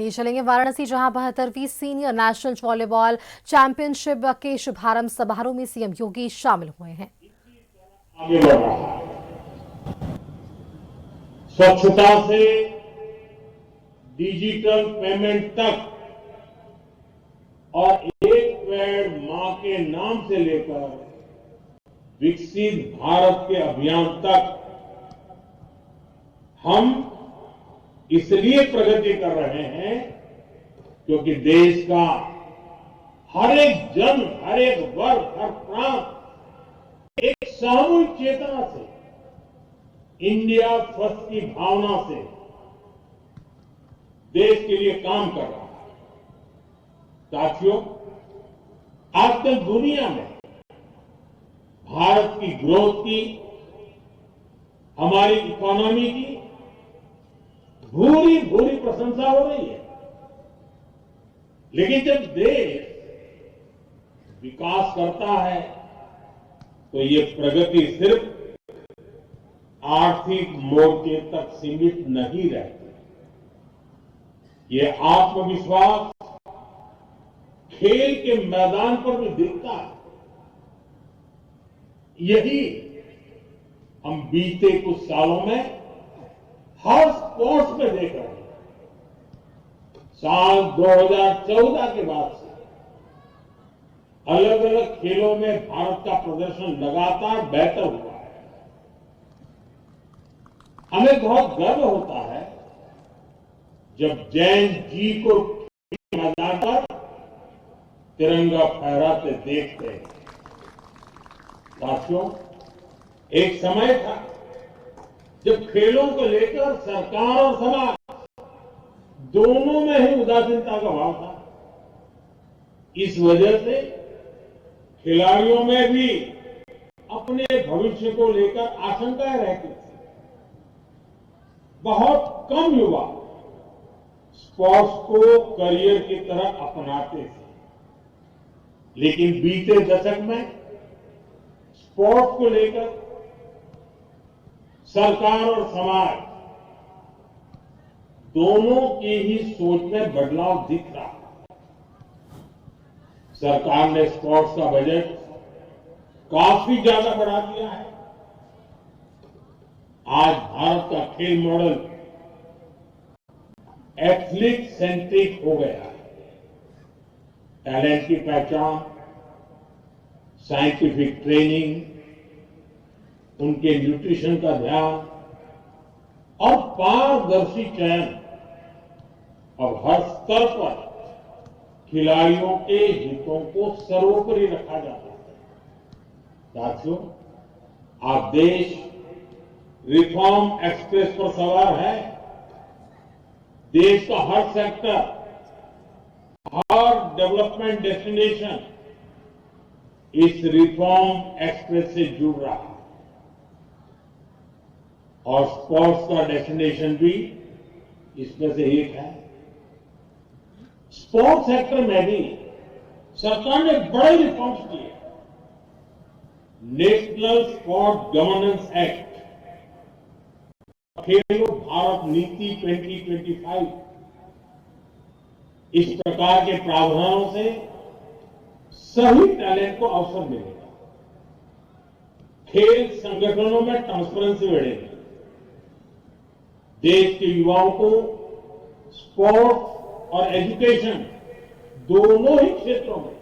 ले चलेंगे वाराणसी, जहां 72वीं सीनियर नेशनल वॉलीबॉल चैंपियनशिप के शुभारंभ समारोह में सीएम योगी शामिल हुए हैं। आगे बढ़ रहा है। स्वच्छता से डिजिटल पेमेंट तक और एक पेड़ मां के नाम से लेकर विकसित भारत के अभियान तक हम इसलिए प्रगति कर रहे हैं क्योंकि देश का हर एक जन, हर एक वर्ग, हर प्रांत एक सामूहिक चेतना से, इंडिया फर्स्ट की भावना से देश के लिए काम कर रहा है। साथियों, आजकल दुनिया में भारत की ग्रोथ की, हमारी इकोनॉमी की भूरी भूरी प्रशंसा हो रही है, लेकिन जब देश विकास करता है तो ये प्रगति सिर्फ आर्थिक मोर्चे तक सीमित नहीं रहती। ये आत्मविश्वास खेल के मैदान पर भी दिखता है। यही हम बीते कुछ सालों में हर स्पोर्ट्स में देख रहे हैं। साल 2014 के बाद से अलग अलग खेलों में भारत का प्रदर्शन लगातार बेहतर हुआ है। हमें बहुत गर्व होता है जब जैन जी को मैदान पर तिरंगा फहराते देखते हैं। साथियों, एक समय था जब खेलों को लेकर सरकार और समाज दोनों में ही उदासीनता का भाव था। इस वजह से खिलाड़ियों में भी अपने भविष्य को लेकर आशंकाएं रहती थी। बहुत कम युवा स्पोर्ट्स को करियर की तरह अपनाते थे, लेकिन बीते दशक में स्पोर्ट्स को लेकर सरकार और समाज दोनों की ही सोच में बदलाव दिख रहा है। सरकार ने स्पोर्ट्स का बजट काफी ज्यादा बढ़ा दिया है। आज भारत का खेल मॉडल एथलीट सेंट्रिक हो गया है। टैलेंट की पहचान, साइंटिफिक ट्रेनिंग, उनके न्यूट्रिशन का ध्यान और पारदर्शी चयन और हर स्तर पर खिलाड़ियों के हितों को सर्वोपरि रखा जाता है। साथियों, आज देश रिफॉर्म एक्सप्रेस पर सवार है। देश का हर सेक्टर, हर डेवलपमेंट डेस्टिनेशन इस रिफॉर्म एक्सप्रेस से जुड़ रहा है और स्पोर्ट्स का डेस्टिनेशन भी इसमें से एक है। स्पोर्ट्स सेक्टर में भी सरकार ने बड़े रिफॉर्म्स किए। नेशनल स्पोर्ट्स गवर्नेंस एक्ट, खेलो भारत नीति 2025, इस प्रकार के प्रावधानों से सही टैलेंट को अवसर मिलेगा। खेल संगठनों में ट्रांसपेरेंसी बढ़ेगी। देश के युवाओं को स्पोर्ट्स और एजुकेशन दोनों ही क्षेत्रों में